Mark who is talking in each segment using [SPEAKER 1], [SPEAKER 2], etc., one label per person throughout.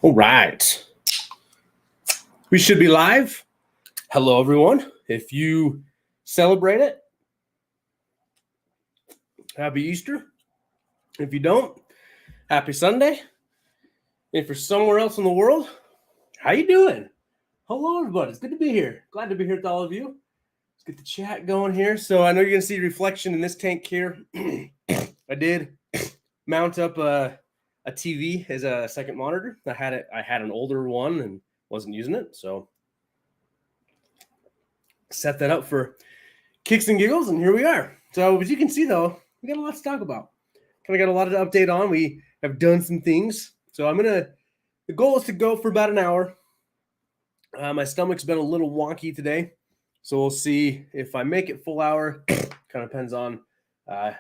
[SPEAKER 1] All right. We should be live. Hello, everyone. If you celebrate it, happy Easter. If you don't, happy Sunday. If you're somewhere else in the world, how you doing? Hello, everybody. It's good to be here. Glad to be here with all of you. Let's get the chat going here. So I know you're going to see reflection in this tank here. I did mount up a TV as a second monitor. I had an older one and wasn't using it, so set that up for kicks and giggles, and here we are. So as you can see, though, we got a lot to talk about. Kind of got a lot to update on. We have done some things, so the goal is to go for about an hour. My stomach's been a little wonky today, so we'll see if I make it full hour. Kind of depends on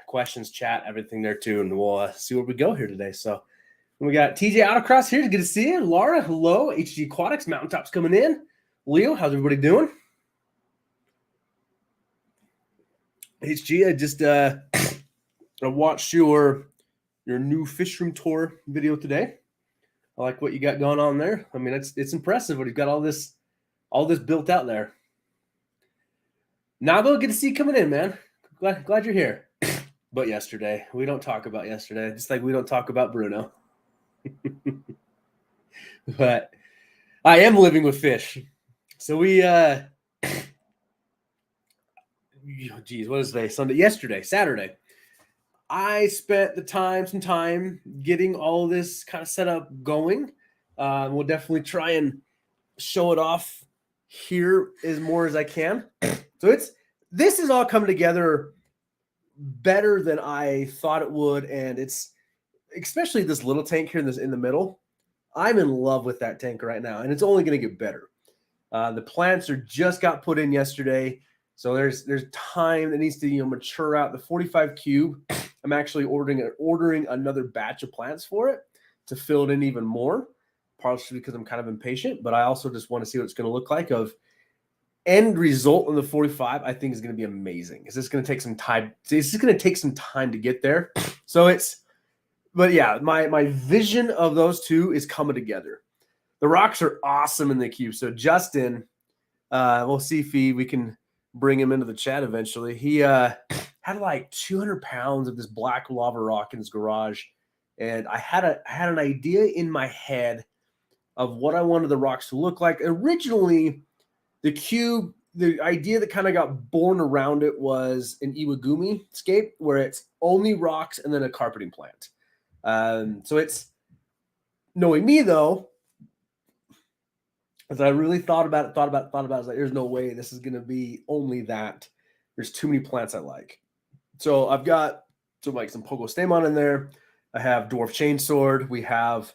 [SPEAKER 1] questions, chat, everything there too, and we'll see where we go here today. So we got TJ Autocross here. Good to see you. Laura, hello. HG Aquatics, Mountaintops coming in. Leo, how's everybody doing? HG, I just I watched your new fish room tour video today. I like what you got going on there. I mean, it's impressive what you've got all this built out there. Nabo, good to see you coming in, man. Glad you're here. But yesterday, we don't talk about yesterday, just like we don't talk about Bruno. But I am living with fish. So we what is today? Saturday. I spent some time getting all this kind of set up going. We'll definitely try and show it off here as more as I can. So this is all coming together better than I thought it would, and it's especially this little tank here in the middle. I'm in love with that tank right now, and it's only going to get better. The plants just got put in yesterday. So there's time that needs to mature out. The 45 cube, I'm actually ordering another batch of plants for it to fill it in even more, partially because I'm kind of impatient, but I also just want to see what it's going to look like. Of end result in the 45, I think is going to be amazing. It's just going to take some time. It's just going to take some time to get there. But yeah, my vision of those two is coming together. The rocks are awesome in the cube. So Justin, we'll see if we can bring him into the chat eventually. He had like 200 pounds of this black lava rock in his garage, and I had an idea in my head of what I wanted the rocks to look like. Originally, the cube, the idea that kind of got born around it was an Iwagumi scape, where it's only rocks and then a carpeting plant. So it's, knowing me though, as I really thought about it, I was like, there's no way this is going to be only that. There's too many plants I like. So I've got some Pogo Stamon in there. I have Dwarf Chainsword. We have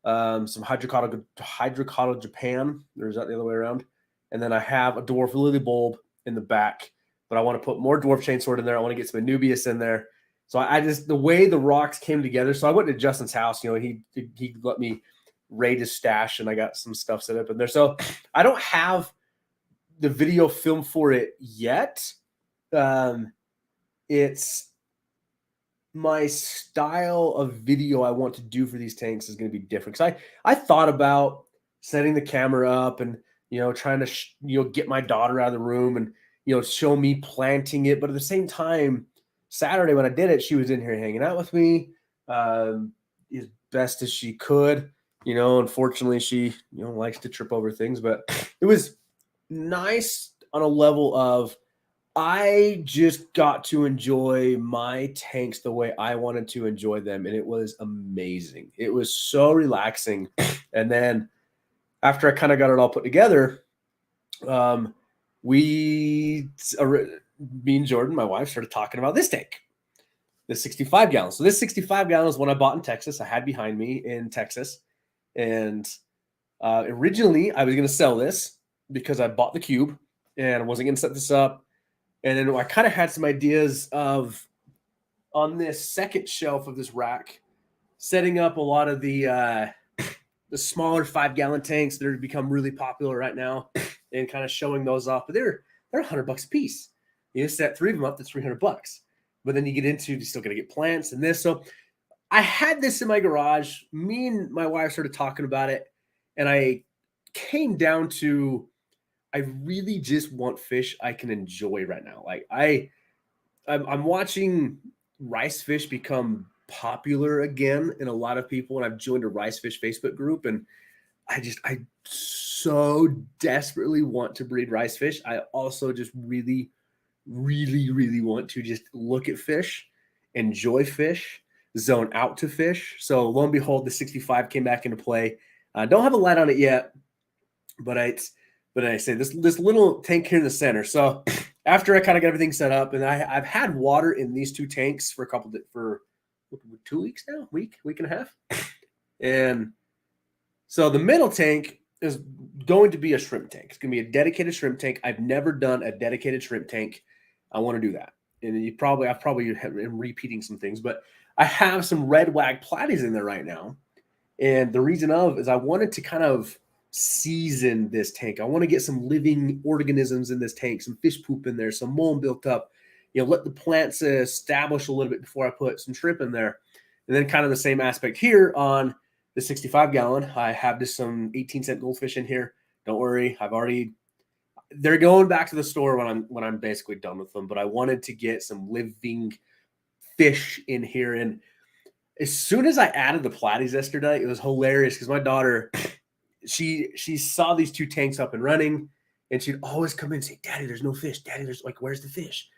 [SPEAKER 1] some Hydrocotyle Japan. There's that the other way around. And then I have a Dwarf Lily Bulb in the back. But I want to put more Dwarf Chainsword in there. I want to get some Anubias in there. So I just, the way the rocks came together. So I went to Justin's house. He let me raid his stash, and I got some stuff set up in there. So I don't have the video film for it yet. It's my style of video I want to do for these tanks is going to be different. Because I thought about setting the camera up and trying to get my daughter out of the room and show me planting it. But at the same time, Saturday when I did it, she was in here hanging out with me as best as she could. Unfortunately, she likes to trip over things, but it was nice on a level of I just got to enjoy my tanks the way I wanted to enjoy them, and it was amazing. It was so relaxing. And then after I kind of got it all put together, me and Jordan, my wife, started talking about this tank, the 65 gallons. So this 65 gallons is one I bought in Texas. I had behind me in Texas. And originally I was going to sell this because I bought the cube and I wasn't going to set this up. And then I kind of had some ideas of, on this second shelf of this rack, setting up a lot of the smaller 5-gallon tanks that are become really popular right now and kind of showing those off. But they're $100 a piece. You set 3 of them up, that's $300. But then you get into, you still got to get plants and this. So I had this in my garage. Me and my wife started talking about it. And I came down to I really just want fish I can enjoy right now. Like I'm watching rice fish become popular again in a lot of people, and I've joined a rice fish Facebook group, and I so desperately want to breed rice fish. I also just really, really, really want to just look at fish, enjoy fish, zone out to fish. So lo and behold, the 65 came back into play. Don't have a light on it yet, but I say this little tank here in the center. So after I kind of got everything set up, and I've had water in these two tanks for for 2 weeks now, week and a half, and so the middle tank is going to be a shrimp tank. It's going to be a dedicated shrimp tank. I've never done a dedicated shrimp tank. I want to do that. And I've probably am repeating some things, but I have some red wag platies in there right now. And the reason is I wanted to kind of season this tank. I want to get some living organisms in this tank, some fish poop in there, some mold built up, let the plants establish a little bit before I put some shrimp in there. And then kind of the same aspect here on the 65 gallon. I have just some 18-cent goldfish in here. Don't worry. They're going back to the store when I'm basically done with them, but I wanted to get some living fish in here. And as soon as I added the platies yesterday, it was hilarious because my daughter, she saw these two tanks up and running, and she'd always come in and say, "Daddy, there's no fish. Daddy, where's the fish?"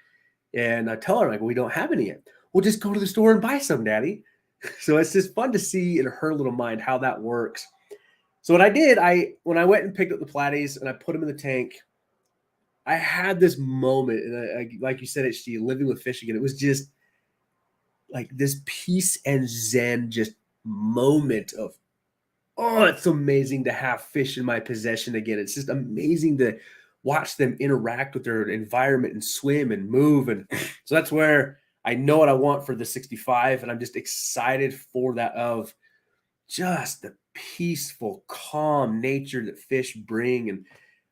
[SPEAKER 1] And I tell her, like, we don't have any yet. We'll just go to the store and buy some, Daddy. So it's just fun to see in her little mind how that works. So what I did, when I went and picked up the platies and I put them in the tank, I had this moment, and like you said, HG, living with fish again. It was just like this peace and zen just moment of, oh, it's amazing to have fish in my possession again. It's just amazing to watch them interact with their environment and swim and move. And so that's where I know what I want for the 65. And I'm just excited for that, of just the peaceful, calm nature that fish bring. And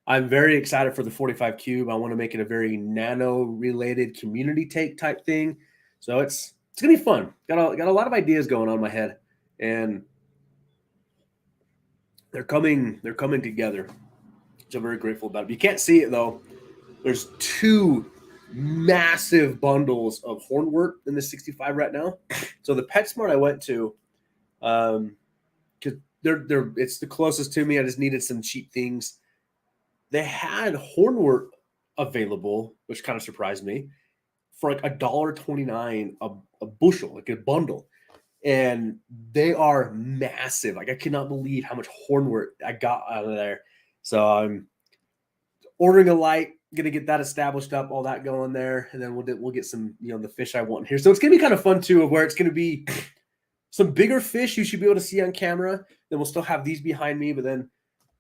[SPEAKER 1] I'm very excited for the 45 cube. I want to make it a very nano related community take type thing. So it's going to be fun. Got a lot of ideas going on in my head, and they're coming together. So I'm very grateful about it. You can't see it though. There's two massive bundles of hornwort in the 65 right now. So the PetSmart I went to, because it's the closest to me. I just needed some cheap things. They had hornwort available, which kind of surprised me, for like $1.29 a bushel, like a bundle. And they are massive. Like I cannot believe how much hornwort I got out of there. So I'm ordering a light, gonna get that established up, all that going there, and then we'll get some, the fish I want here. So it's gonna be kind of fun too, of where it's gonna be some bigger fish you should be able to see on camera. Then we'll still have these behind me, but then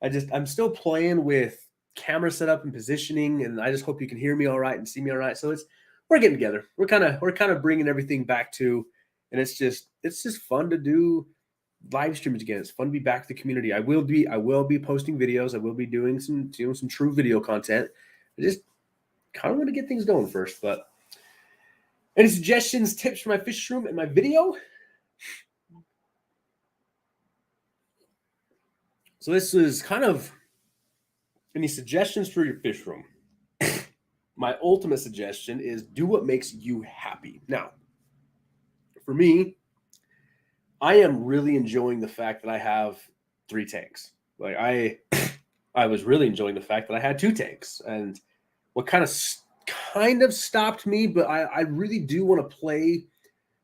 [SPEAKER 1] I'm still playing with camera setup and positioning, and I just hope you can hear me all right and see me all right. So we're getting together. We're kind of bringing everything back to, and it's just fun to do live streams again. It's fun to be back to the community. I will be posting videos. I will be doing some true video content. I just kind of want to get things going first. But any suggestions, tips for my fish room and my video? So this is kind of any suggestions for your fish room. My ultimate suggestion is do what makes you happy. Now, for me, I am really enjoying the fact that I have 3 tanks. Like I was really enjoying the fact that I had 2 tanks. And what kind of stopped me, but I really do want to play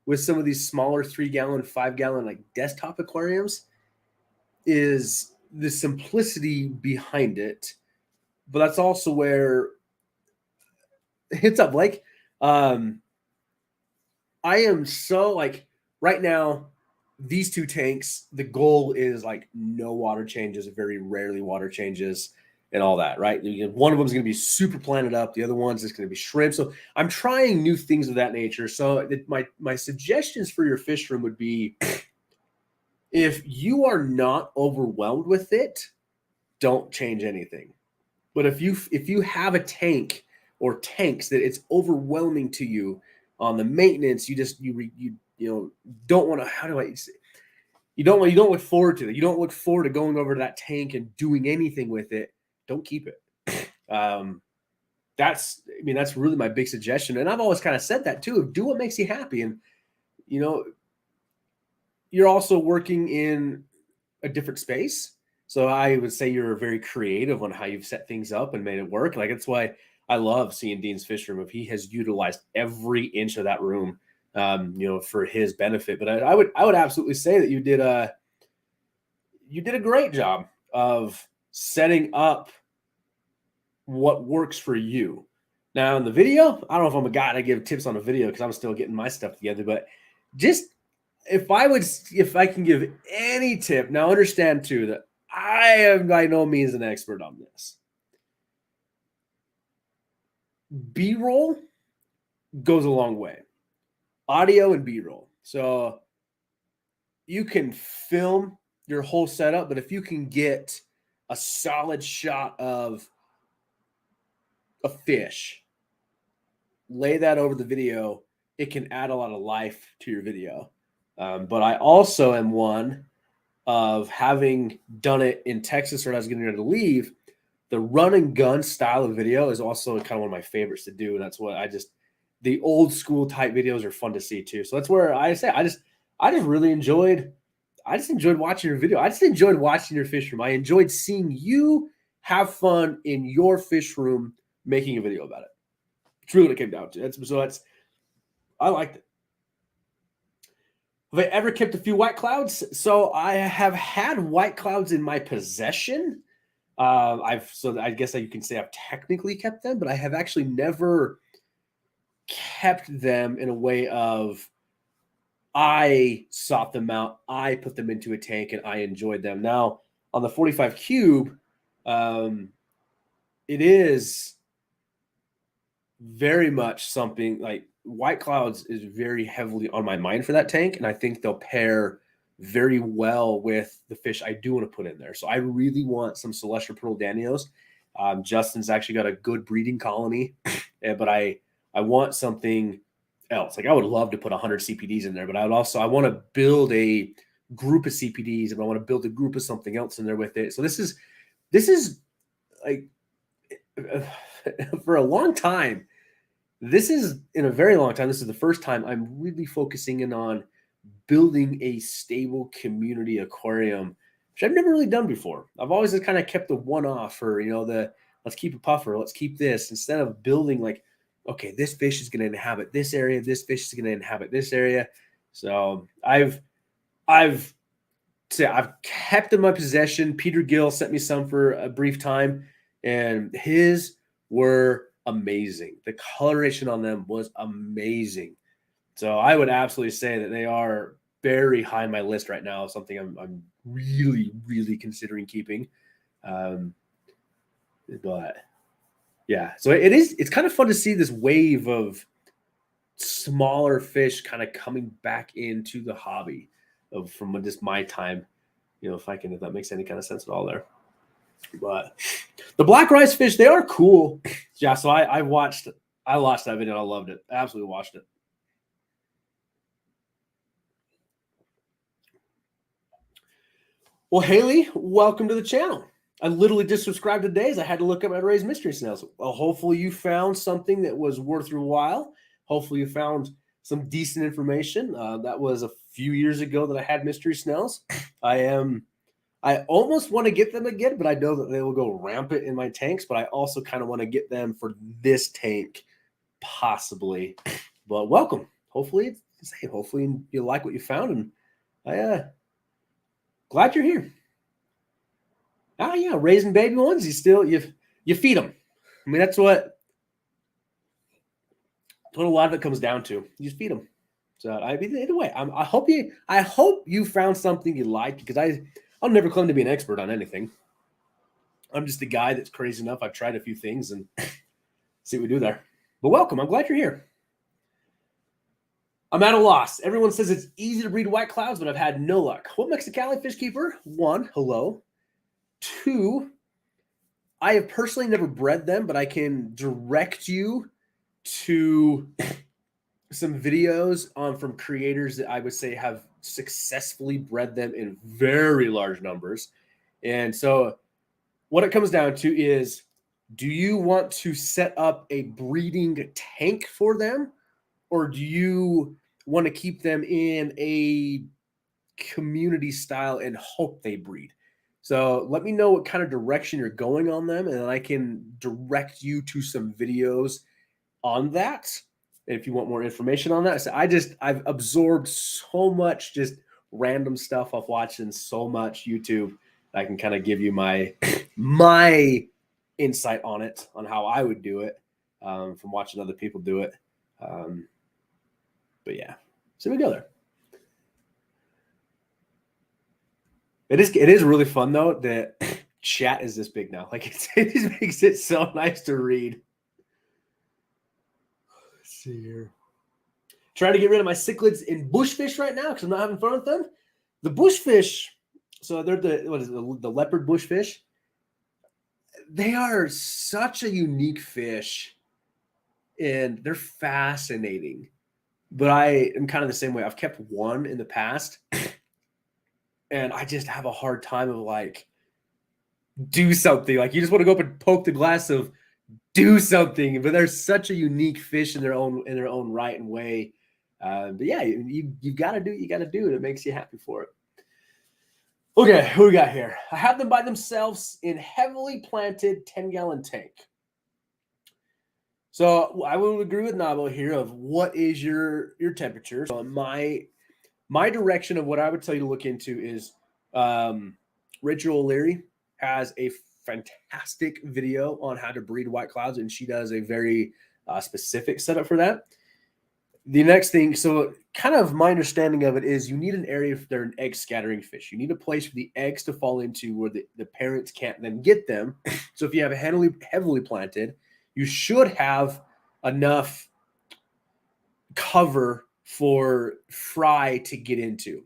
[SPEAKER 1] with some of these smaller 3-gallon, 5-gallon like desktop aquariums, is the simplicity behind it. But that's also where it's up, Blake. I am so like right now, these 2 tanks, the goal is like no water changes, very rarely water changes and all that, right? One of them is going to be super planted up. The other one's just going to be shrimp. So I'm trying new things of that nature. So my suggestions for your fish room would be, if you are not overwhelmed with it, don't change anything. But if you have a tank or tanks that it's overwhelming to you on the maintenance, you don't want to, how do I say? you don't look forward to it. You don't look forward to going over to that tank and doing anything with it. Don't keep it. That's really my big suggestion. And I've always kind of said that too. Do what makes you happy. And, you're also working in a different space. So I would say you're very creative on how you've set things up and made it work. Like, that's why I love seeing Dean's fish room. If he has utilized every inch of that room, for his benefit. But I would absolutely say that you did a great job of setting up what works for you. Now in the video, I don't know if I'm a guy to give tips on a video because I'm still getting my stuff together, but just if I can give any tip, now understand too that I am by no means an expert on this. B-roll goes a long way. Audio and B-roll. So you can film your whole setup, but if you can get a solid shot of a fish, lay that over the video, it can add a lot of life to your video. But I also am one of having done it in Texas when I was getting ready to leave. The run and gun style of video is also kind of one of my favorites to do. And that's what the old school type videos are fun to see too. So that's where I just really enjoyed watching your video. I just enjoyed watching your fish room. I enjoyed seeing you have fun in your fish room making a video about it. It's really what it came down to. I liked it. Have I ever kept a few white clouds? So I have had white clouds in my possession. I guess you can say I've technically kept them, but I have actually never kept them in a way of I sought them out, I put them into a tank, and I enjoyed them. Now on the 45 cube, it is very much something like white clouds is very heavily on my mind for that tank. And I think they'll pair very well with the fish I do want to put in there. So I really want some Celestial Pearl Danios. Justin's actually got a good breeding colony, but I want something else. Like I would love to put 100 CPDs in there, but I want to build a group of CPDs and I want to build a group of something else in there with it. So this is like for a long time, this is the first time I'm really focusing in on building a stable community aquarium, which I've never really done before. I've always just kind of kept the one-off for, let's keep a puffer, let's keep this, instead of building like, okay, this fish is going to inhabit this area, this fish is going to inhabit this area. So I've kept in my possession. Peter Gill sent me some for a brief time, and his were amazing. The coloration on them was amazing. So I would absolutely say that they are very high on my list right now. Something I'm really, really considering keeping. But yeah, so it's kind of fun to see this wave of smaller fish kind of coming back into the hobby from just my time, if that makes any kind of sense at all there. But the black rice fish, they are cool. Yeah, so I watched that video. I loved it. Absolutely watched it. Well, Haley, welcome to the channel. I literally just subscribed today as I had to look up how to raise mystery snails. Well, hopefully you found something that was worth your while. Hopefully you found some decent information. That was a few years ago that I had mystery snails. I almost want to get them again, but I know that they will go rampant in my tanks, but I also kind of want to get them for this tank, possibly. But welcome. Hopefully you like what you found, and glad you're here. Oh yeah, raising baby ones, you feed them. I mean, that's what a lot of it comes down to. You just feed them. So either way, I hope you found something you liked, because I'll never claim to be an expert on anything. I'm just a guy that's crazy enough. I've tried a few things and see what we do there. But welcome. I'm glad you're here. I'm at a loss. Everyone says it's easy to breed white clouds, but I've had no luck. What Mexicali fish keeper? 1, hello. 2, I have personally never bred them, but I can direct you to some videos on from creators that I would say have successfully bred them in very large numbers. And so what it comes down to is, do you want to set up a breeding tank for them, or do you want to keep them in a community style and hope they breed? So let me know what kind of direction you're going on them, and then I can direct you to some videos on that. If you want more information on that, so I've absorbed so much just random stuff off watching so much YouTube. I can kind of give you my insight on it, on how I would do it, from watching other people do it. But yeah, so we go there. It is really fun though that chat is this big now. Like it just makes it so nice to read. Let's see here. Trying to get rid of my cichlids in bushfish right now because I'm not having fun with them. The bushfish, so they're the leopard bushfish. They are such a unique fish, and they're fascinating. But I am kind of the same way. I've kept one in the past, and I just have a hard time of like, do something. Like you just want to go up and poke the glass of do something. But they're such a unique fish in their own right and way. But yeah, you've got to do what you got to do, and it makes you happy for it. Okay, who we got here? I have them by themselves in heavily planted 10-gallon tank. So I will agree with Nabo here of what is your temperature. So my direction of what I would tell you to look into is Rachel O'Leary has a fantastic video on how to breed white clouds, and she does a very specific setup for that. The next thing, so kind of my understanding of it is you need an area if they're an egg scattering fish. You need a place for the eggs to fall into where the parents can't then get them. So if you have a heavily planted, you should have enough cover for fry to get into.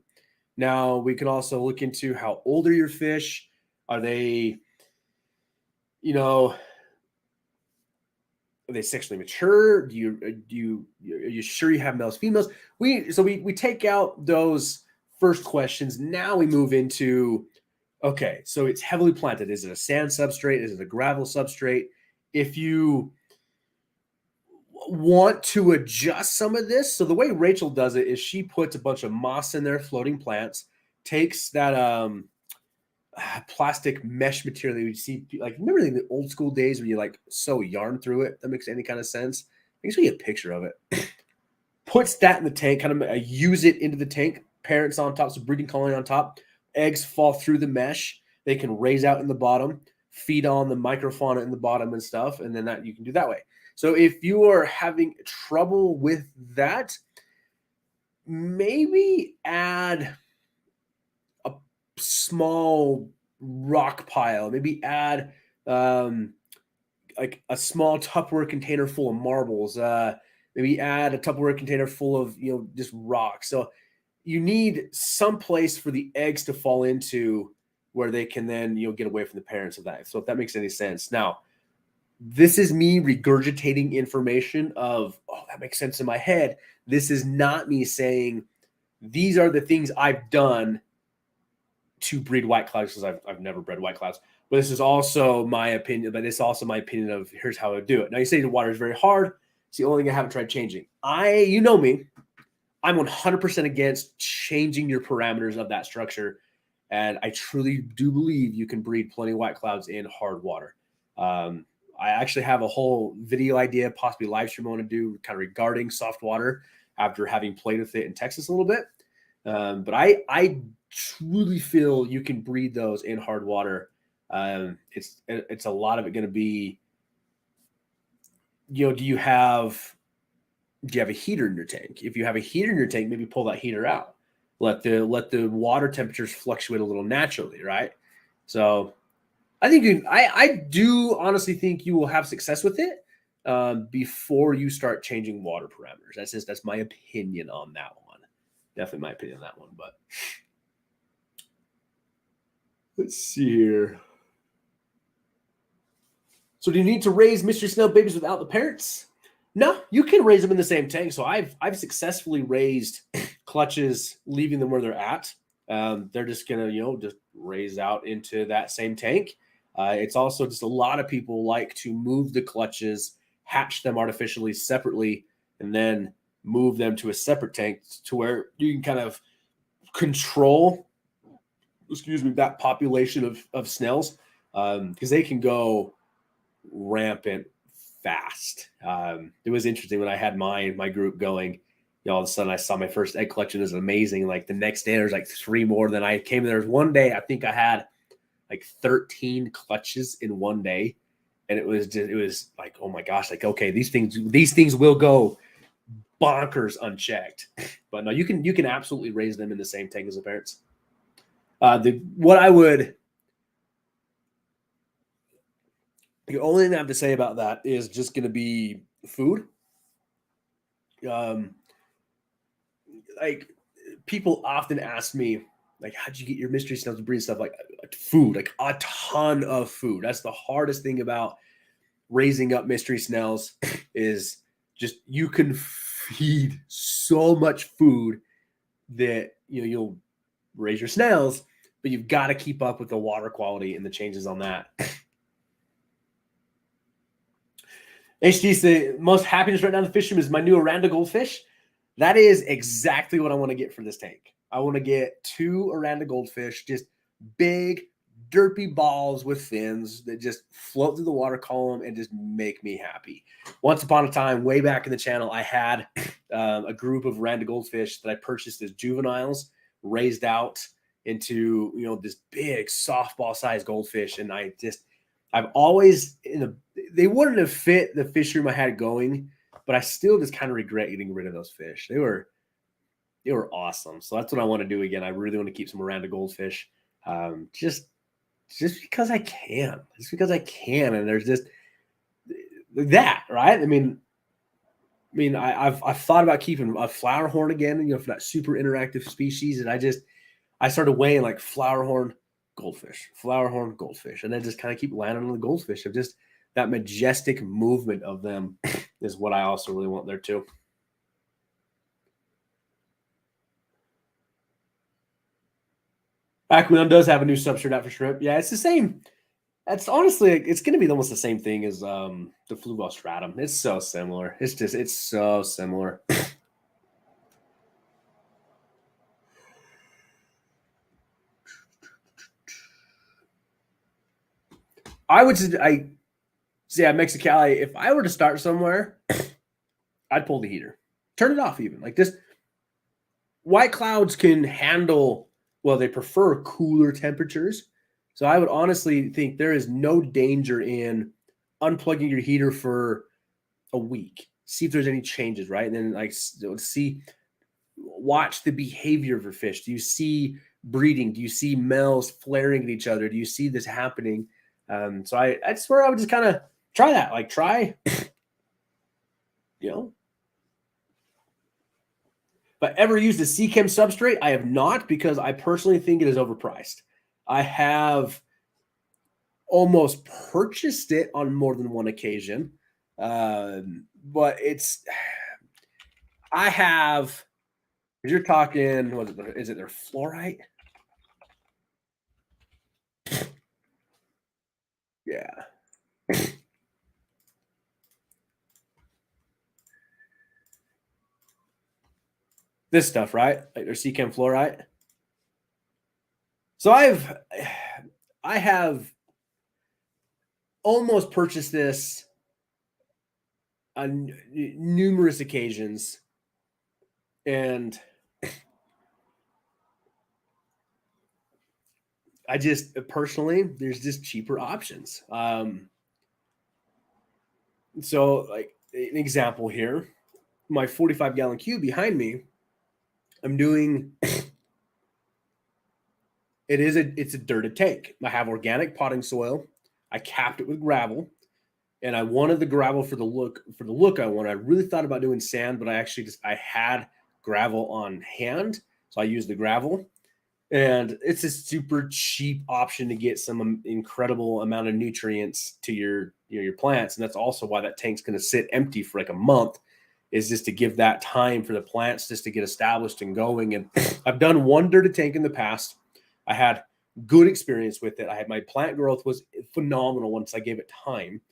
[SPEAKER 1] Now, we can also look into how old are your fish. Are they, are they sexually mature? Are you sure you have males, females? We take out those first questions. Now we move into, okay, so it's heavily planted. Is it a sand substrate? Is it a gravel substrate? If you want to adjust some of this, so the way Rachel does it is she puts a bunch of moss in there, floating plants, takes that plastic mesh material that you see, like remember in the old school days where you like sew yarn through it? That makes any kind of sense. I can show you a picture of it. Puts that in the tank, kind of use it into the tank. Parents on top, so breeding colony on top. Eggs fall through the mesh. They can raise out in the bottom, feed on the microfauna in the bottom and stuff, and then that you can do that way. So if you are having trouble with that, maybe add a small rock pile. Maybe add like a small Tupperware container full of marbles. Maybe add a Tupperware container full of just rocks. So you need some place for the eggs to fall into where they can then get away from the parents of that. So if that makes any sense. Now, this is me regurgitating information of, oh, that makes sense in my head. This is not me saying these are the things I've done to breed white clouds, because I've never bred white clouds. But this is also my opinion. But it's also my opinion of here's how I would do it. Now you say the water is very hard. It's the only thing I haven't tried changing. You know me, I'm 100% against changing your parameters of that structure. And I truly do believe you can breed plenty of white clouds in hard water. I actually have a whole video idea, possibly live stream I want to do kind of regarding soft water after having played with it in Texas a little bit. But I truly feel you can breed those in hard water. It's a lot of it going to be, do you have a heater in your tank? If you have a heater in your tank, maybe pull that heater out. Let the water temperatures fluctuate a little naturally, right? So I think I do honestly think you will have success with it before you start changing water parameters. That's my opinion on that one. Definitely my opinion on that one. But let's see here. So do you need to raise mystery snail babies without the parents? No, you can raise them in the same tank. So I've successfully raised clutches, leaving them where they're at. They're just gonna just raise out into that same tank. It's also just a lot of people like to move the clutches, hatch them artificially separately, and then move them to a separate tank to where you can kind of control, excuse me, that population of snails because they can go rampant fast. It was interesting when I had my group going. All of a sudden, I saw my first egg collection is amazing. Like the next day, there's like 3 more than I came. There was one day I think I had like 13 clutches in one day, and it was like, oh my gosh, like okay, these things will go bonkers unchecked. But no, you can absolutely raise them in the same tank as the parents. The only thing I have to say about that is just going to be food. Um, like people often ask me, like, how'd you get your mystery snails to breed stuff? Like food, like a ton of food. That's the hardest thing about raising up mystery snails is just you can feed so much food that you'll raise your snails, but you've got to keep up with the water quality and the changes on that. HD's the most happiness right now in the fish room is my new Aranda goldfish. That is exactly what I want to get for this tank. I want to get 2 Aranda goldfish, just big, derpy balls with fins that just float through the water column and just make me happy. Once upon a time, way back in the channel, I had a group of Aranda goldfish that I purchased as juveniles, raised out into this big softball-sized goldfish, and I've always they wouldn't have fit the fish room I had going, but I still just kind of regret getting rid of those fish. They were awesome. So that's what I want to do again. I really want to keep some Miranda goldfish, just because I can. Just because I can, and there's just that, right? I've thought about keeping a flower horn again, for that super interactive species, and I started weighing like flower horn, goldfish, and then just kind of keep landing on the goldfish of just that majestic movement of them is what I also really want there too. Aquilon does have a new substrate out for shrimp. Yeah, it's the same. That's honestly, it's going to be almost the same thing as the Fluval stratum. It's so similar. It's so similar. I see at Mexicali, if I were to start somewhere, I'd pull the heater, turn it off even. Like this, white clouds can handle, well, they prefer cooler temperatures. So I would honestly think there is no danger in unplugging your heater for a week. See if there's any changes, right? And then watch the behavior of your fish. Do you see breeding? Do you see males flaring at each other? Do you see this happening? So that's where I would just kind of try that. Like try, But ever used a CChem substrate? I have not, because I personally think it is overpriced. I have almost purchased it on more than one occasion, but I have. You're talking, is it their fluorite? Yeah. This stuff, right? Like their CChem fluorite. So I have almost purchased this on numerous occasions, and I just personally, there's just cheaper options. So like an example here, my 45-gallon cube behind me, I'm doing. It's a dirted tank. I have organic potting soil. I capped it with gravel, and I wanted the gravel for the look I wanted. I really thought about doing sand, but I had gravel on hand, so I used the gravel. And it's a super cheap option to get some incredible amount of nutrients to your plants. And that's also why that tank's going to sit empty for like a month, is just to give that time for the plants just to get established and going. And I've done one dirty tank in the past. I had good experience with it. I had my plant growth was phenomenal once I gave it time.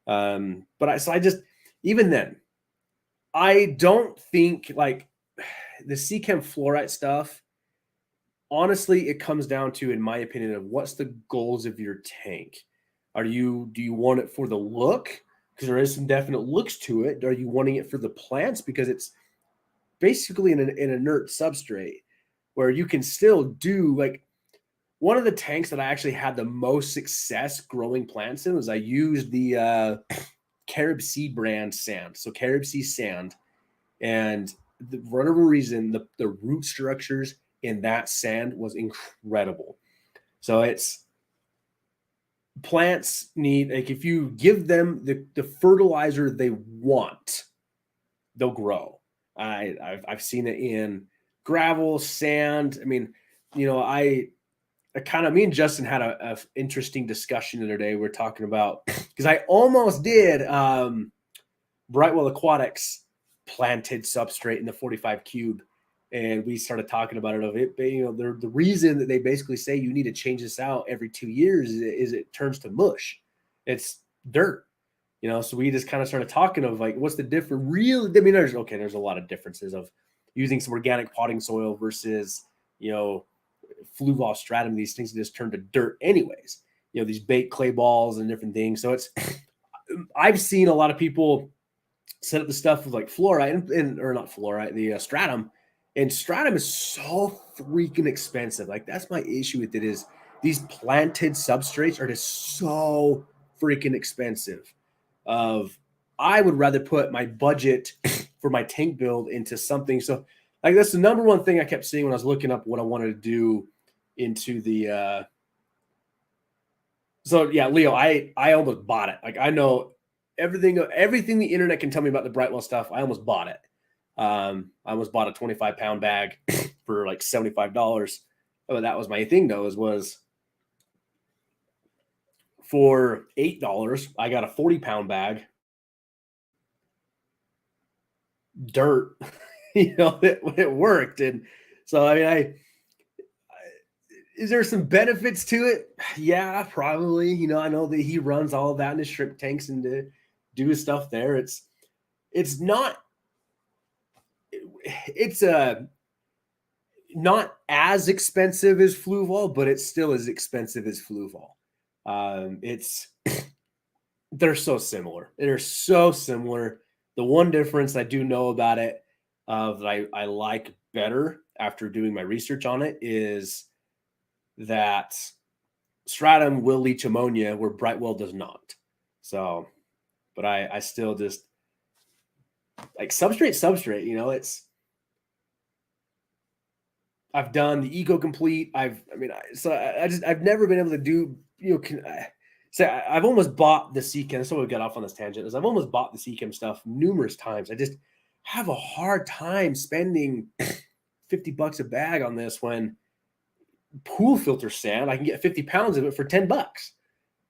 [SPEAKER 1] But I just, even then, I don't think like the Seachem fluorite stuff. Honestly, it comes down to, in my opinion, of what's the goals of your tank. Do you want it for the look? Because there is some definite looks to it. Are you wanting it for the plants? Because it's basically an inert substrate where you can still do like one of the tanks that I actually had the most success growing plants in was I used the Carib Sea brand sand. So Carib Sea sand. And for whatever reason, the root structures in that sand was incredible. So it's plants need, like, if you give them the fertilizer they want, they'll grow. I've seen it in gravel, sand. I mean, I kind of, me and Justin had a interesting discussion the other day. We're talking about, because I almost did Brightwell Aquatics planted substrate in the 45 cube, and we started talking about it. Of it, the reason that they basically say you need to change this out every 2 years is it turns to mush. It's dirt, So we just kind of started talking of like, what's the difference? Really, I mean, there's a lot of differences of using some organic potting soil versus fluval stratum. These things just turn to dirt anyways. These baked clay balls and different things. So it's, I've seen a lot of people set up the stuff with like fluorite or not fluorite, the stratum, and stratum is so freaking expensive. Like, that's my issue with it, is these planted substrates are just so freaking expensive. I would rather put my budget for my tank build into something. So like, that's the number one thing I kept seeing when I was looking up what I wanted to do into the so yeah, Leo, I almost bought it. Like, I know everything the internet can tell me about the Brightwell stuff. I almost bought it. I almost bought a 25-pound bag for like $75. Oh, that was my thing though, was for $8, I got a 40-pound bag. Dirt, it worked. And so, I mean, is there some benefits to it? Yeah, probably. I know that he runs all of that in his shrimp tanks and to do his stuff there. It's not not as expensive as Fluval, but it's still as expensive as Fluval. They're so similar. They're so similar. The one difference I do know about it, that I like better after doing my research on it, is that stratum will leach ammonia where Brightwell does not. So, but I still just like substrate. I've done the Eco Complete. I've never been able to do, I've almost bought the Seachem. So we got off on this tangent. I've almost bought the Seachem stuff numerous times. I just have a hard time spending $50 a bag on this when pool filter sand, I can get 50 pounds of it for $10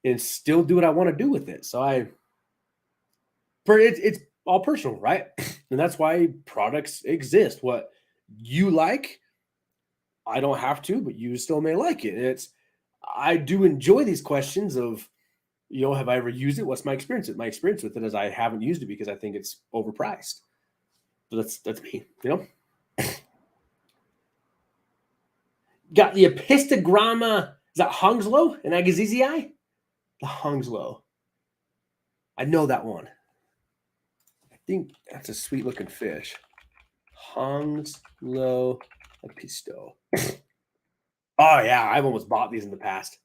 [SPEAKER 1] and still do what I want to do with it. So it's all personal, right? And that's why products exist. What you like, I don't have to, but you still may like it. And I do enjoy these questions of, have I ever used it? What's my experience? My experience with it is I haven't used it because I think it's overpriced. So that's me, Got the Epistogramma. Is that Hungslow and Agassizi? The Hungslow. I know that one. I think that's a sweet looking fish. Hungslow Episto. Oh yeah, I've almost bought these in the past.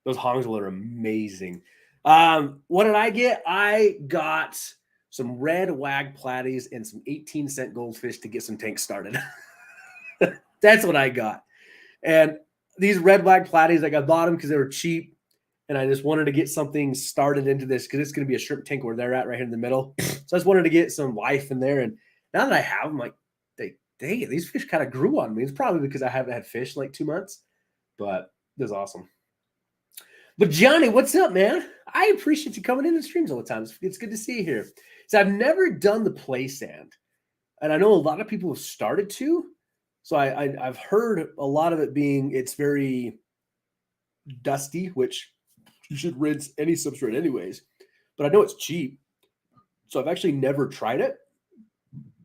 [SPEAKER 1] Those Hungslow are amazing. What did I get? I got some red wag platies and some 18-cent goldfish to get some tanks started. That's what I got. And these red wag platies, like, I bought them because they were cheap, and I just wanted to get something started into this because it's going to be a shrimp tank where they're at right here in the middle. So I just wanted to get some life in there. And now that I have them, like, dang it, these fish kind of grew on me. It's probably because I haven't had fish in like 2 months, but it was awesome. But Johnny, what's up, man? I appreciate you coming in the streams all the time. It's good to see you here. So I've never done the play sand, and I know a lot of people have started to. So I've heard a lot of it being it's very dusty, which you should rinse any substrate anyways. But I know it's cheap, so I've actually never tried it.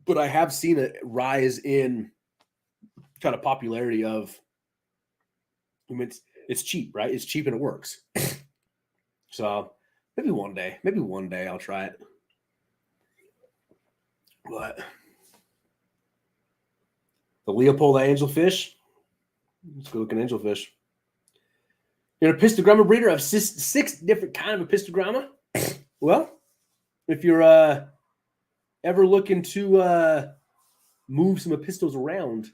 [SPEAKER 1] But I have seen a rise in kind of popularity of. I mean, it's cheap, right? It's cheap and it works. So maybe one day I'll try it. But the Leopold angelfish, let's go look at angelfish. You're a pistogramma breeder of 6 different kind of pistogramma. Well, if you're ever looking to move some pistos around,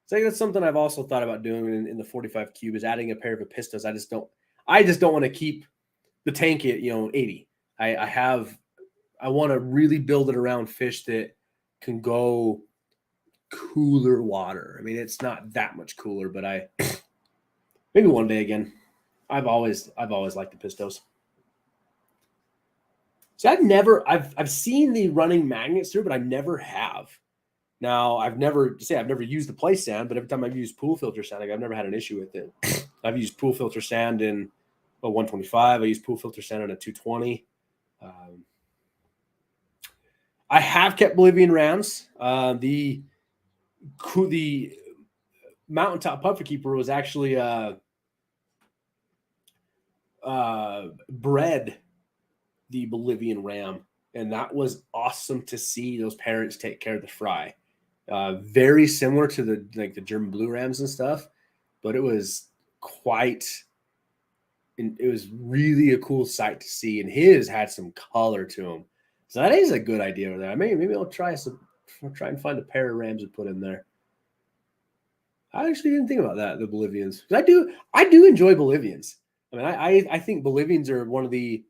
[SPEAKER 1] so that's something I've also thought about doing in the 45 cube is adding a pair of pistos. I just don't want to keep the tank at 80. I want to really build it around fish that can go cooler water. I mean, it's not that much cooler, but maybe one day again. I've always liked the pistos. So I've seen the running magnets through, but I never have. Now I've never used the play sand, but every time I've used pool filter sand, I've never had an issue with it. I've used pool filter sand in a 125. I used pool filter sand in a 220. I have kept Bolivian rams. The mountaintop puffer keeper was actually bred the Bolivian ram, and that was awesome to see those parents take care of the fry. Very similar to the German blue rams and stuff, but it was really a cool sight to see, and his had some color to him. So that is a good idea over there. Maybe I'll try and find a pair of rams to put in there. I actually didn't think about that, the Bolivians. I do enjoy Bolivians. I mean, I think Bolivians are one of a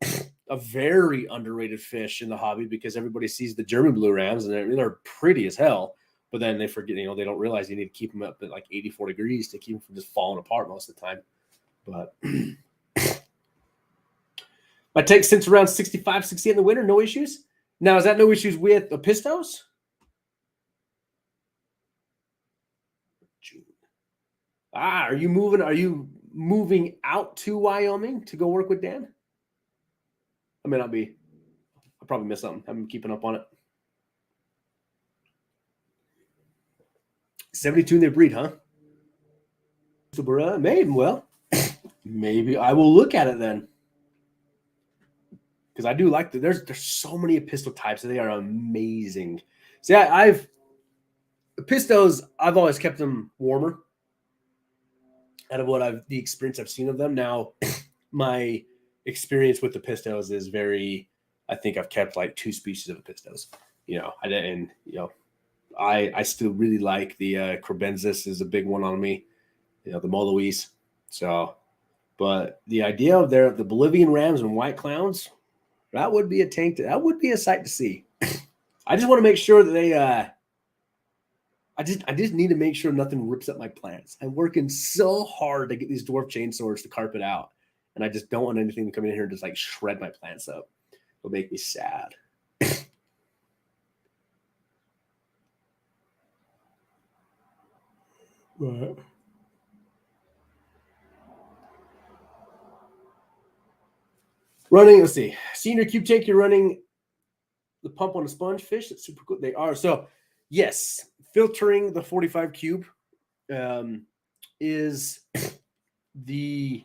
[SPEAKER 1] very underrated fish in the hobby because everybody sees the German blue rams and they're pretty as hell. But then they forget, they don't realize you need to keep them up at like 84 degrees to keep them from just falling apart most of the time. But my tank since around 65, 60 in the winter, no issues. Now, is that no issues with the pistos? June. Are you moving out to Wyoming to go work with Dan? I may not be. I'll probably miss something. I'm keeping up on it. 72 in their breed, huh? Maybe. Well, maybe I will look at it then. Because I do like there's so many pistol types and they are amazing. See, pistos, I've always kept them warmer. Out of the experience I've seen of them. Now, my experience with the pistos is I think I've kept like 2 species of pistos. I still really like the Crebensis is a big one on me. The Moloese. So, but the idea of the Bolivian rams and white clowns, that would be that would be a sight to see. I just want to make sure that they I just need to make sure nothing rips up my plants. I'm working so hard to get these dwarf chainsaws to carpet out, and I just don't want anything to come in here and just like shred my plants up. It'll make me sad. But running, let's see. Senior cube tank, you're running the pump on a sponge fish. That's super cool. They are. So, yes, filtering the 45 cube is the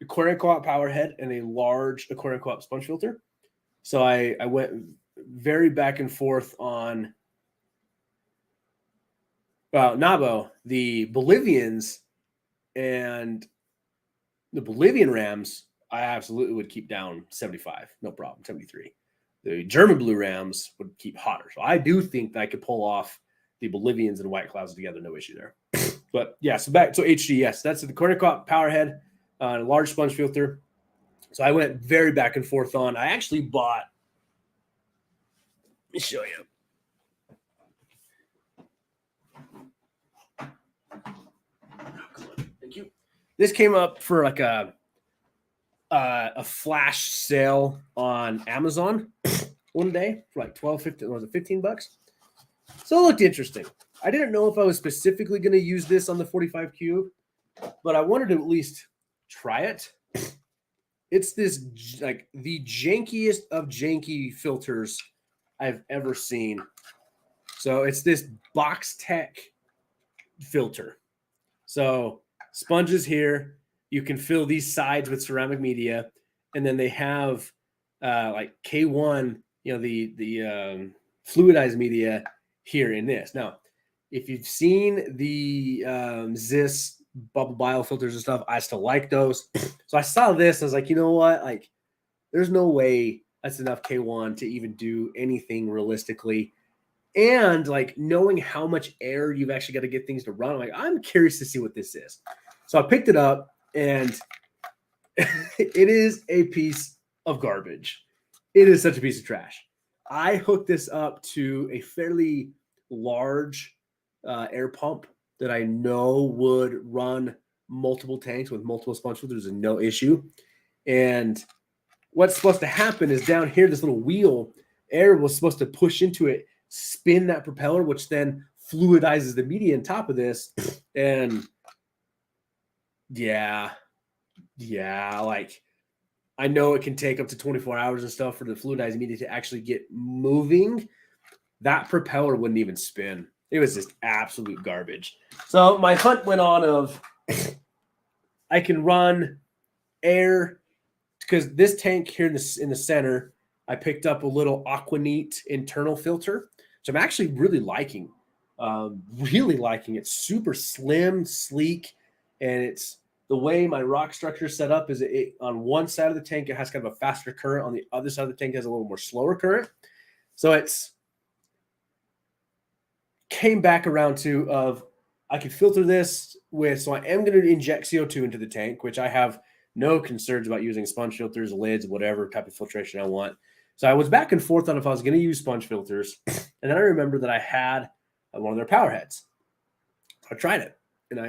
[SPEAKER 1] aquarium co-op power head and a large aquarium co-op sponge filter. So I went very back and forth on Nabo, the Bolivians and the Bolivian rams. I absolutely would keep down 75, no problem, 73. The German blue rams would keep hotter. So I do think that I could pull off the Bolivians and white clouds together, no issue there. But yeah, so HD, yes, that's the aquarium co-op power head, a large sponge filter. So I went very back and forth on. I actually bought. Let me show you. This came up for like a flash sale on Amazon one day for like 12, 15, was it $15? So it looked interesting. I didn't know if I was specifically going to use this on the 45 cube, but I wanted to at least try it. It's this like the jankiest of janky filters I've ever seen. So it's this Box Tech filter. So sponges here. You can fill these sides with ceramic media, and then they have like K1, the fluidized media here in this. Now, if you've seen the Zis bubble biofilters and stuff, I still like those. So I saw this, I was like, you know what? Like, there's no way that's enough K1 to even do anything realistically. And like knowing how much air you've actually got to get things to run, I'm curious to see what this is. So I picked it up, and it is a piece of garbage. It is such a piece of trash. I hooked this up to a fairly large air pump that I know would run multiple tanks with multiple sponge filters and no issue. And what's supposed to happen is down here, this little wheel, air was supposed to push into it, spin that propeller, which then fluidizes the media on top of this. And yeah, like I know it can take up to 24 hours and stuff for the fluidized media to actually get moving. That propeller wouldn't even spin. It was just absolute garbage. So my hunt went on of I can run air, because this tank here in the center, I picked up a little Aquaneat internal filter, which I'm actually really liking. It's super slim, sleek, and it's the way my rock structure is set up is it on one side of the tank, it has kind of a faster current. On the other side of the tank, it has a little more slower current. So it's came back around to of I could filter this with, so I am going to inject CO2 into the tank, which I have no concerns about using sponge filters, lids, whatever type of filtration I want. So I was back and forth on if I was going to use sponge filters. And then I remember that I had one of their power heads. I tried it, and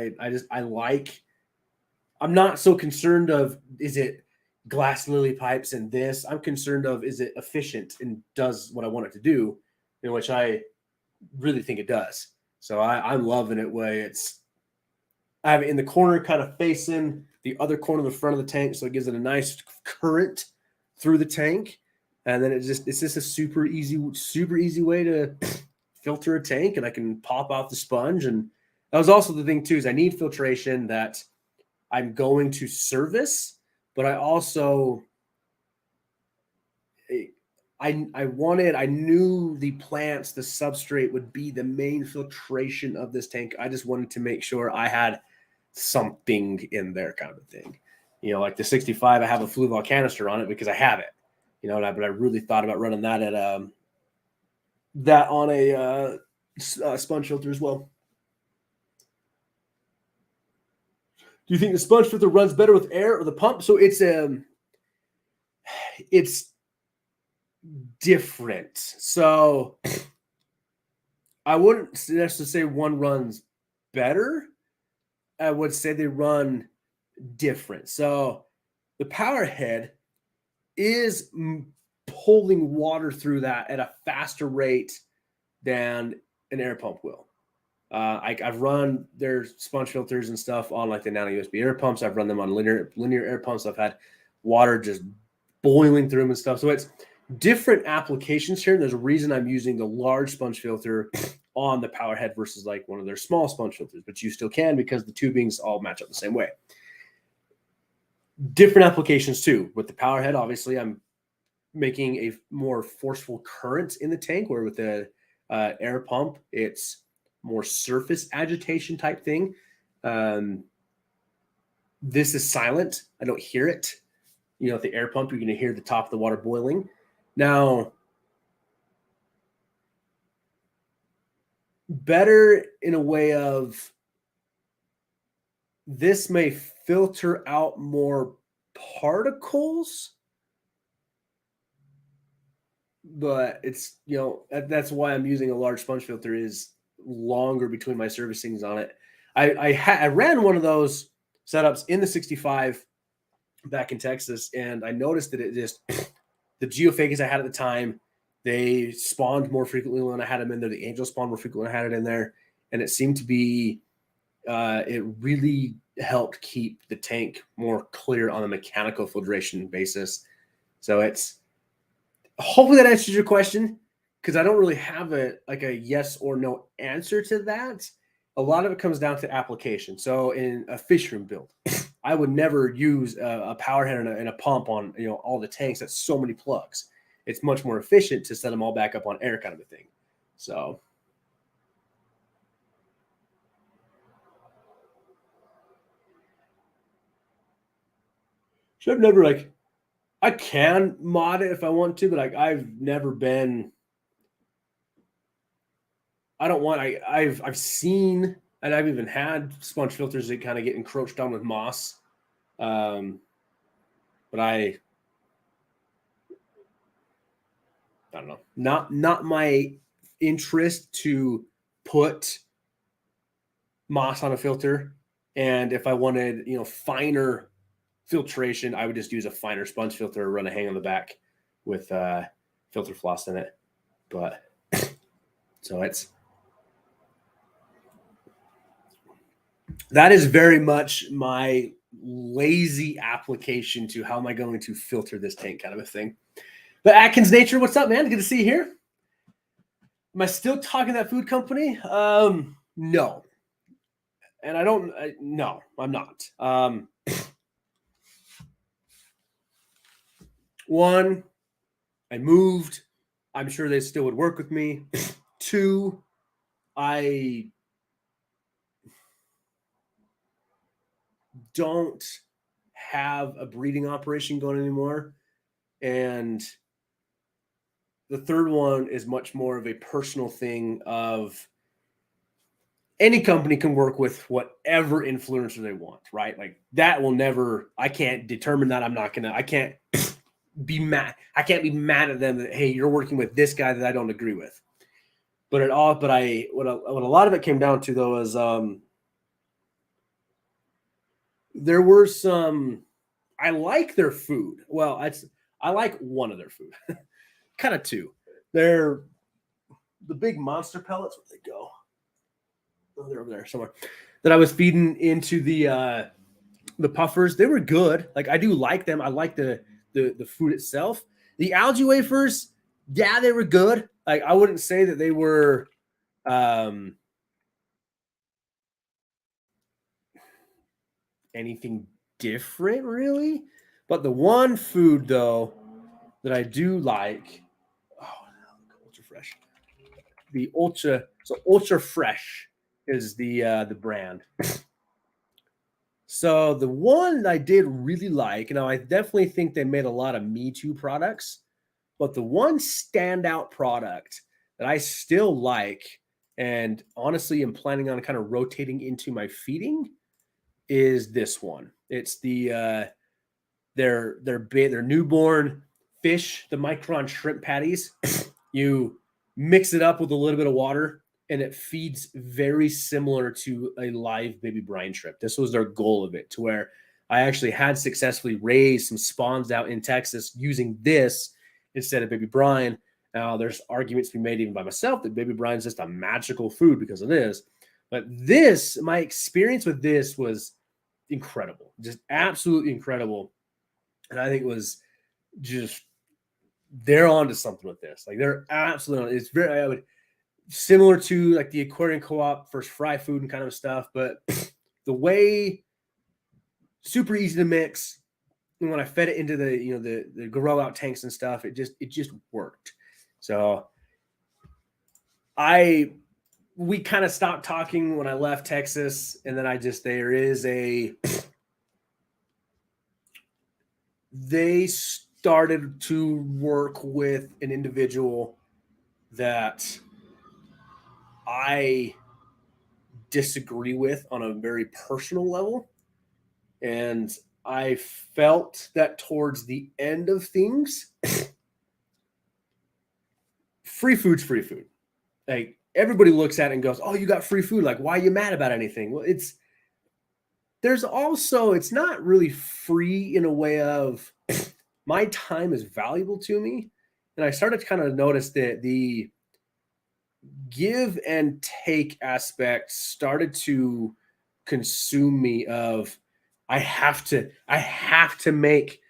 [SPEAKER 1] I'm not so concerned of, is it glass lily pipes and this? I'm concerned of, is it efficient and does what I want it to do, in which I really think it does. So I'm loving it where I have it in the corner kind of facing the other corner of the front of the tank, so it gives it a nice current through the tank. And then it's just a super easy way to filter a tank, and I can pop off the sponge. And that was also the thing too, is I need filtration that I'm going to service, but I also I knew the plants, the substrate would be the main filtration of this tank. I just wanted to make sure I had something in there, kind of a thing. Like the 65, I have a Fluval canister on it because I have it. But I really thought about running that at that on a sponge filter as well. Do you think the sponge filter runs better with air or the pump? So it's different. So I wouldn't necessarily say one runs better. I would say they run different. So the power head is pulling water through that at a faster rate than an air pump will. I've run their sponge filters and stuff on like the nano USB air pumps. I've run them on linear air pumps. I've had water just boiling through them and stuff. So it's different applications here. There's a reason I'm using the large sponge filter on the power head versus like one of their small sponge filters, but you still can because the tubings all match up the same way. Different applications too. With the power head, obviously, I'm making a more forceful current in the tank, where with the air pump, it's more surface agitation type thing. This is silent. I don't hear it. At the air pump, you're going to hear the top of the water boiling. Now, better in a way of this may filter out more particles, but it's, that's why I'm using a large sponge filter, is longer between my servicings on it. I ran one of those setups in the 65 back in Texas, and I noticed that it just the geophagas I had at the time, they spawned more frequently when I had them in there. The angels spawned more frequently when I had it in there, and it seemed to be it really helped keep the tank more clear on a mechanical filtration basis. So it's hopefully that answers your question, because I don't really have a yes or no answer to that. A lot of it comes down to application. So in a fish room build, I would never use a power head and a pump on all the tanks. That's so many plugs. It's much more efficient to set them all back up on air, kind of a thing. So I've never I can mod it if I want to, but I've never been. I don't want. I've seen, and I've even had sponge filters that kind of get encroached on with moss. But I don't know. Not my interest to put moss on a filter. And if I wanted, finer filtration, I would just use a finer sponge filter, run a hang on the back with filter floss in it. But so that is very much my lazy application to how am I going to filter this tank, kind of a thing. But Atkins Nature, what's up, man? Good to see you here. Am I still talking that food company? No. And no, I'm not. One, I moved. I'm sure they still would work with me. Two, I don't have a breeding operation going anymore. And the third one is much more of a personal thing of any company can work with whatever influencer they want, right? Like that will never, I can't determine that. I can't be mad. I can't be mad at them that, hey, you're working with this guy that I don't agree with. What a lot of it came down to though is there were some, I like their food. Well, I like one of their food, kind of two. They're the big monster pellets. Where they go? Oh, they're over there somewhere. That I was feeding into the puffers. They were good. Like I do like them. I like the food itself. The algae wafers, yeah, they were good. Like I wouldn't say that they were anything different really. But the one food though that I do like, ultra fresh. The ultra fresh is the brand. So the one I did really like, I definitely think they made a lot of Me Too products, but the one standout product that I still like, and honestly am planning on kind of rotating into my feeding, is this one. It's the their newborn fish, the Micron shrimp patties. You mix it up with a little bit of water, and it feeds very similar to a live baby brine shrimp. This was their goal of it, to where I actually had successfully raised some spawns out in Texas using this instead of baby brine. Now, there's arguments to be made even by myself that baby brine is just a magical food because it is. But my experience with this was incredible, just absolutely incredible. And I think it was just, they're on to something with this. Like they're absolutely, it's very, similar to like the aquarium co-op first fry food and kind of stuff, but the way super easy to mix. And when I fed it into the grow out tanks and stuff, it just worked. So we kind of stopped talking when I left Texas, and then they started to work with an individual that I disagree with on a very personal level. And I felt that towards the end of things, free food's free food. Like everybody looks at it and goes, oh, you got free food. Like, why are you mad about anything? Well, there's also, it's not really free in a way of my time is valuable to me. And I started to kind of notice that the give and take aspect started to consume me of I have to make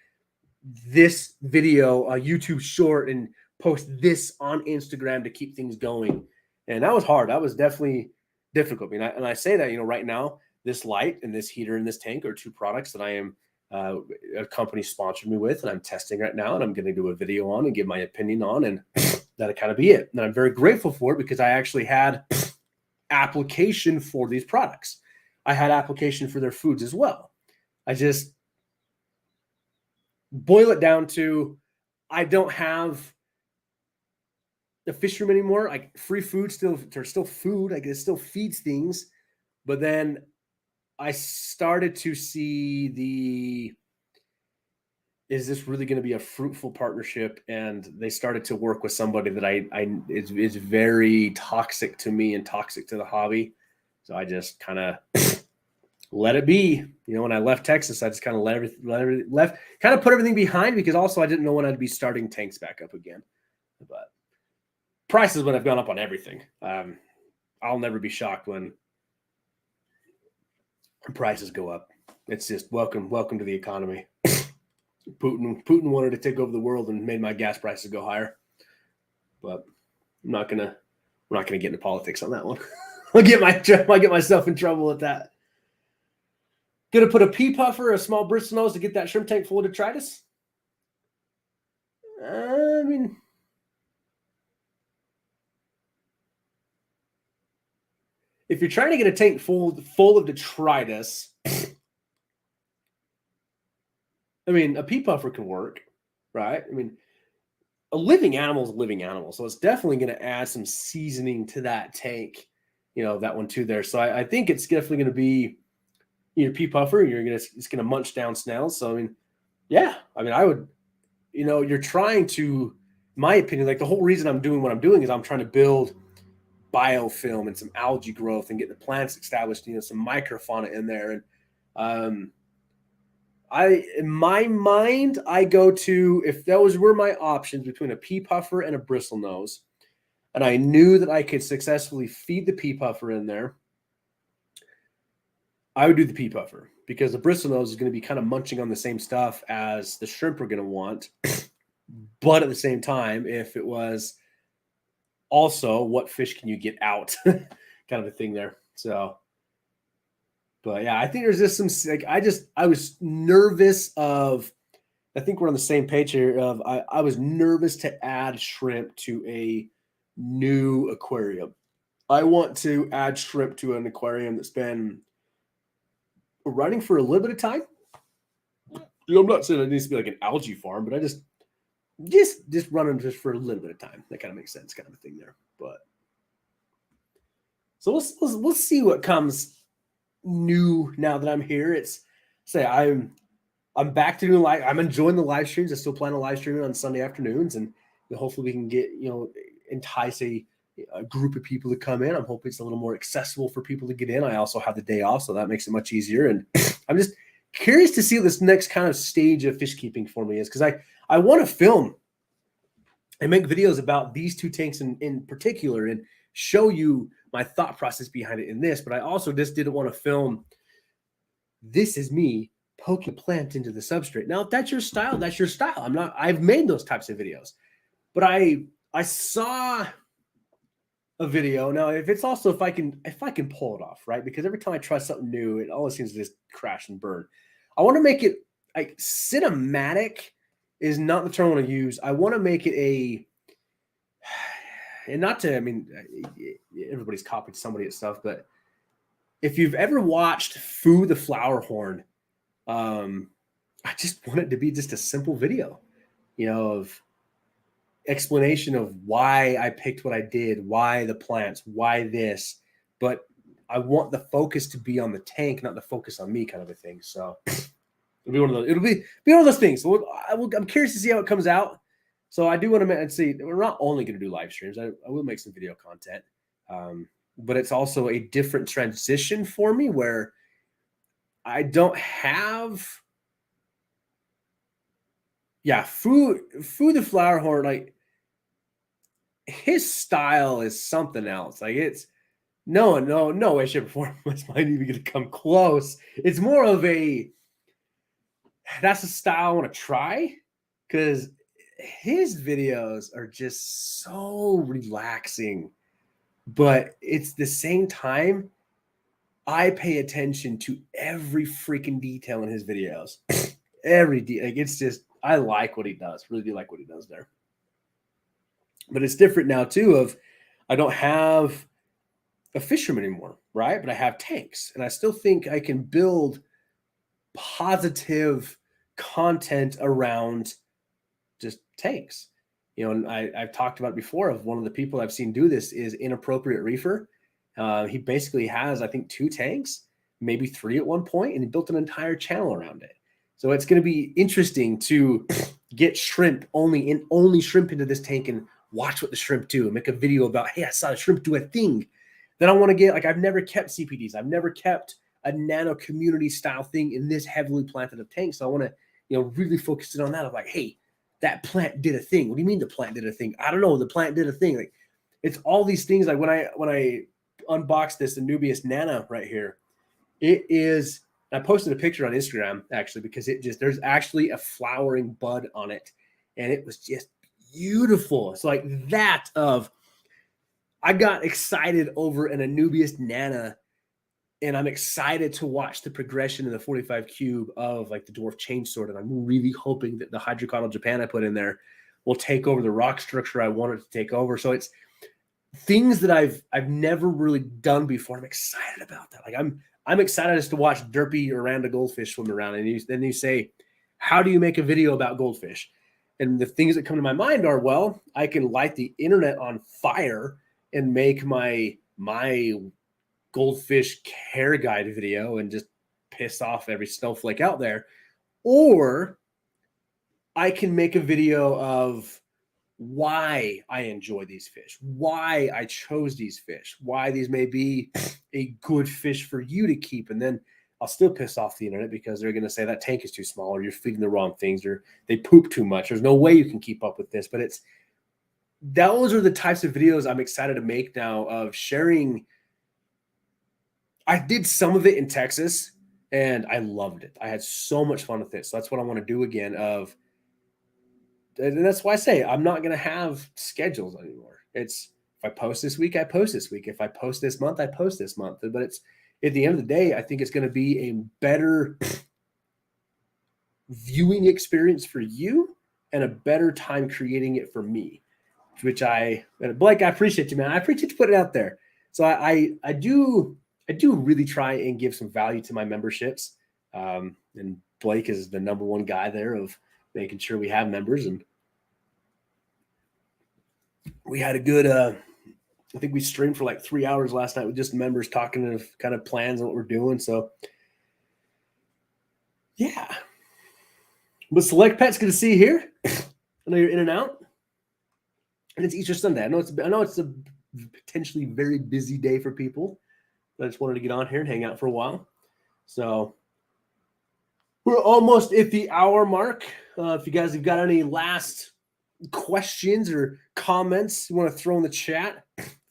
[SPEAKER 1] this video a YouTube short and post this on Instagram to keep things going. And that was hard. That was definitely difficult. And I say that, right now, this light and this heater and this tank are two products that I am a company sponsored me with, and I'm testing right now, and I'm going to do a video on and give my opinion on, and that'll kind of be it. And I'm very grateful for it because I actually had application for these products. I had application for their foods as well. I just boil it down to, I don't have the fish room anymore. Like, free food there's still food. Like, it still feeds things. But then I started to see is this really going to be a fruitful partnership? And they started to work with somebody that is very toxic to me and toxic to the hobby. So I just kind of let it be. When I left Texas, I just kind of put everything behind, because also I didn't know when I'd be starting tanks back up again. But prices would have gone up on everything. I'll never be shocked when prices go up. It's just welcome to the economy. Putin wanted to take over the world and made my gas prices go higher. But we're not gonna get into politics on that one. I'll get myself in trouble with that. Gonna put a pea puffer, a small bristle nose to get that shrimp tank full of detritus? I mean, if you're trying to get a tank full of detritus, I mean, a pea puffer can work, right? I mean, a living animal is a living animal, so it's definitely going to add some seasoning to that tank, that one too there. So I think it's definitely going to be your pea puffer. It's going to munch down snails. So I mean, yeah, I mean, I would, you're trying to, in my opinion, like, the whole reason I'm doing what I'm doing is I'm trying to build biofilm and some algae growth and get the plants established, some microfauna in there. And in my mind, I go to, if those were my options between a pea puffer and a bristle nose, and I knew that I could successfully feed the pea puffer in there, I would do the pea puffer, because the bristle nose is going to be kind of munching on the same stuff as the shrimp are going to want. But at the same time, if it was also what fish can you get out kind of a thing there. So, but yeah, I think there's just some, like, I was nervous of, I think we're on the same page here of, I was nervous to add shrimp to a new aquarium. I want to add shrimp to an aquarium that's been running for a little bit of time. I'm not saying it needs to be like an algae farm, but I just running just for a little bit of time. That kind of makes sense, kind of a thing there. But so we'll see what comes new now that I'm here. I'm back to doing live. I'm enjoying the live streams. I still plan on live streaming on Sunday afternoons, and hopefully we can get, entice a group of people to come in. I'm hoping it's a little more accessible for people to get in. I also have the day off, so that makes it much easier. And I'm just curious to see what this next kind of stage of fish keeping for me is, because I want to film and make videos about these two tanks in particular and show you my thought process behind it in this. But I also just didn't want to film, this is me poking a plant into the substrate. Now, if that's your style, that's your style. I've made those types of videos. But I saw a video. Now, if I can pull it off, right? Because every time I try something new, it always seems to just crash and burn. I want to make it like cinematic is not the term I want to use. I want to make it and not to, I mean, everybody's copied somebody at stuff, but if you've ever watched Foo the Flower Horn, I just want it to be just a simple video, of explanation of why I picked what I did, why the plants, why this, but I want the focus to be on the tank, not the focus on me, kind of a thing. So it'll be one of those things. So I'm curious to see how it comes out. So I do want to see, we're not only going to do live streams. I will make some video content, but it's also a different transition for me where I don't have, yeah, Food the Flower Horn, like his style is something else. Like it's no way, shape, or form was mine even gonna come close. It's more of a, that's a style I want to try because his videos are just so relaxing, but it's the same time I pay attention to every freaking detail in his videos. Like it's just, I like what he does. Really do like what he does there. But it's different now too. Of I don't have a fisherman anymore, right? But I have tanks, and I still think I can build positive content around just tanks. And I've talked about before of one of the people I've seen do this is Inappropriate Reefer. He basically has, I think, 2 tanks, maybe 3 at one point, and he built an entire channel around it. So it's going to be interesting to get shrimp only shrimp into this tank and watch what the shrimp do and make a video about, hey, I saw the shrimp do a thing. Then I want to get, like, I've never kept CPDs. I've never kept a nano community style thing in this heavily planted of tanks. So I want to, really focus in on that of like, hey, that plant did a thing. What do you mean the plant did a thing? I don't know. The plant did a thing. Like it's all these things. Like when I unboxed this Anubias Nana right here, it is, I posted a picture on Instagram actually, because there's actually a flowering bud on it. And it was just beautiful. It's like that of, I got excited over an Anubias Nana, and I'm excited to watch the progression in the 45 cube of like the dwarf change sword. And I'm really hoping that the hydroconal Japan I put in there will take over the rock structure I want it to take over. So it's things that I've never really done before. I'm excited about that. Like I'm excited just to watch derpy Oranda goldfish swim around. And then you say, how do you make a video about goldfish? And the things that come to my mind are, well, I can light the internet on fire and make my goldfish care guide video and just piss off every snowflake out there. Or I can make a video of why I enjoy these fish, why I chose these fish, why these may be a good fish for you to keep. And then I'll still piss off the internet because they're going to say that tank is too small, or you're feeding the wrong things, or they poop too much. There's no way you can keep up with this. But those are the types of videos I'm excited to make now, of sharing. I did some of it in Texas and I loved it. I had so much fun with it. So that's what I want to do again. And that's why I say I'm not going to have schedules anymore. It's, if I post this week, I post this week. If I post this month, I post this month. But it's, at the end of the day, I think it's going to be a better viewing experience for you and a better time creating it for me, which Blake, I appreciate you, man. I appreciate you putting it out there. So I do really try and give some value to my memberships. And Blake is the number one guy there of making sure we have members. And we had a good, I think we streamed for like 3 hours last night with just members talking of kind of plans and what we're doing. So yeah. But Select Pet's good to see you here. I know you're in and out. And it's Easter Sunday. I know it's a potentially very busy day for people. I just wanted to get on here and hang out for a while. So we're almost at the hour mark. If you guys have got any last questions or comments you want to throw in the chat,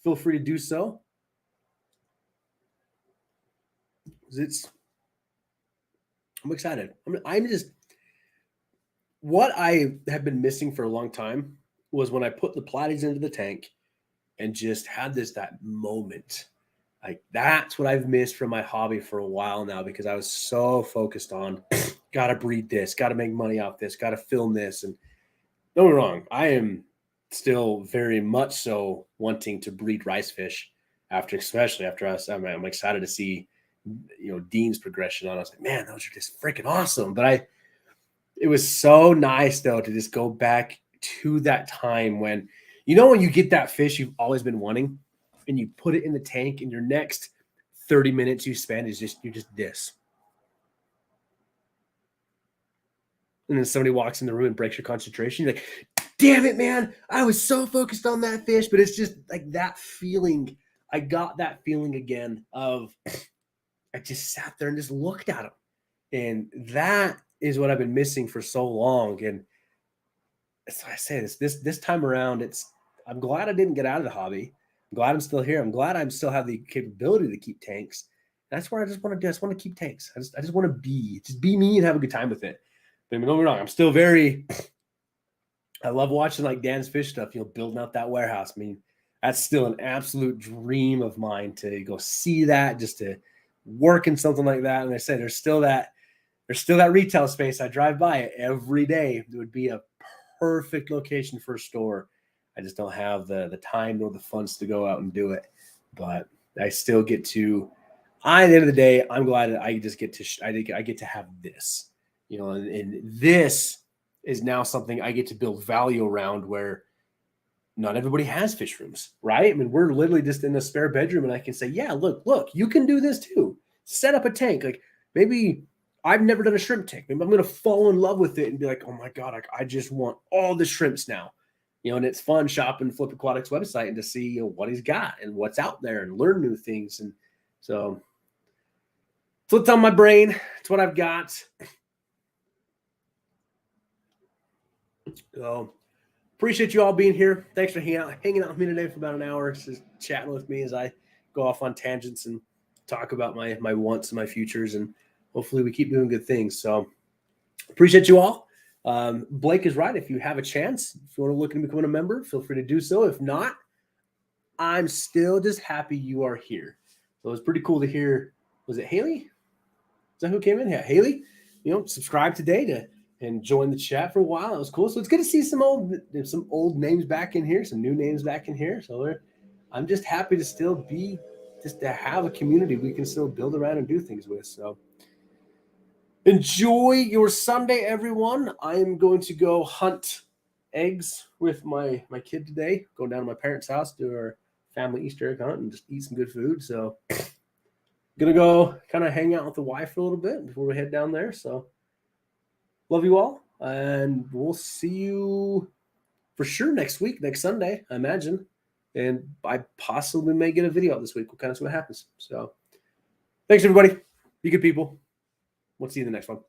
[SPEAKER 1] feel free to do so. I'm excited. I'm just, what I have been missing for a long time was when I put the platies into the tank and just had that moment. Like that's what I've missed from my hobby for a while now, because I was so focused on got to breed this, got to make money off this, got to film this. And don't get me wrong, I am still very much so wanting to breed rice fish especially after us. I'm excited to see, Dean's progression on. I was like, man, those are just freaking awesome. But it was so nice though to just go back to that time when, when you get that fish you've always been wanting, and you put it in the tank, and your next 30 minutes you spend is you're just this. And then somebody walks in the room and breaks your concentration. You're like, damn it, man. I was so focused on that fish. But it's just like that feeling. I got that feeling again of I just sat there and just looked at him. And that is what I've been missing for so long. And so I say this time around, I'm glad I didn't get out of the hobby. I'm glad I'm still here. I'm glad I still have the capability to keep tanks. That's where I just want to do. I just want to keep tanks. I just want to be me and have a good time with it. But don't get me wrong, I'm still I love watching like Dan's fish stuff, building out that warehouse. I mean, that's still an absolute dream of mine to go see that, just to work in something like that. And I say there's still that retail space. I drive by it every day. It would be a perfect location for a store. I just don't have the time nor the funds to go out and do it. But I still get to. At the end of the day, I'm glad that I just get to. I get to have this, and this is now something I get to build value around, where not everybody has fish rooms, right? I mean, we're literally just in a spare bedroom, and I can say, yeah, look, you can do this too. Set up a tank. Like, maybe I've never done a shrimp tank. Maybe I'm going to fall in love with it and be like, oh my God, I just want all the shrimps now. And it's fun shopping Flip Aquatics website and to see what he's got and what's out there and learn new things. And so what's on my brain. It's what I've got. So appreciate you all being here. Thanks for hanging out with me today for about an hour, just chatting with me as I go off on tangents and talk about my wants and my futures, and hopefully we keep doing good things. So appreciate you all. Blake is right. If you have a chance, if you want to look and become a member, feel free to do so. If not, I'm still just happy you are here. So it was pretty cool to hear. Was it Haley? Is that who came in? Yeah, Haley. Subscribe today and join the chat for a while. It was cool. So it's good to see some old names back in here, some new names back in here. So I'm just happy to still to have a community we can still build around and do things with. So enjoy your Sunday, everyone. I am going to go hunt eggs with my kid today. Go down to my parents' house, do our family Easter egg hunt, and just eat some good food. So gonna go kind of hang out with the wife for a little bit before we head down there. So love you all, and we'll see you for sure next week, next Sunday, I imagine. And I possibly may get a video out this week. We'll kind of see what happens. So thanks, everybody. Be good people. We'll see you in the next one.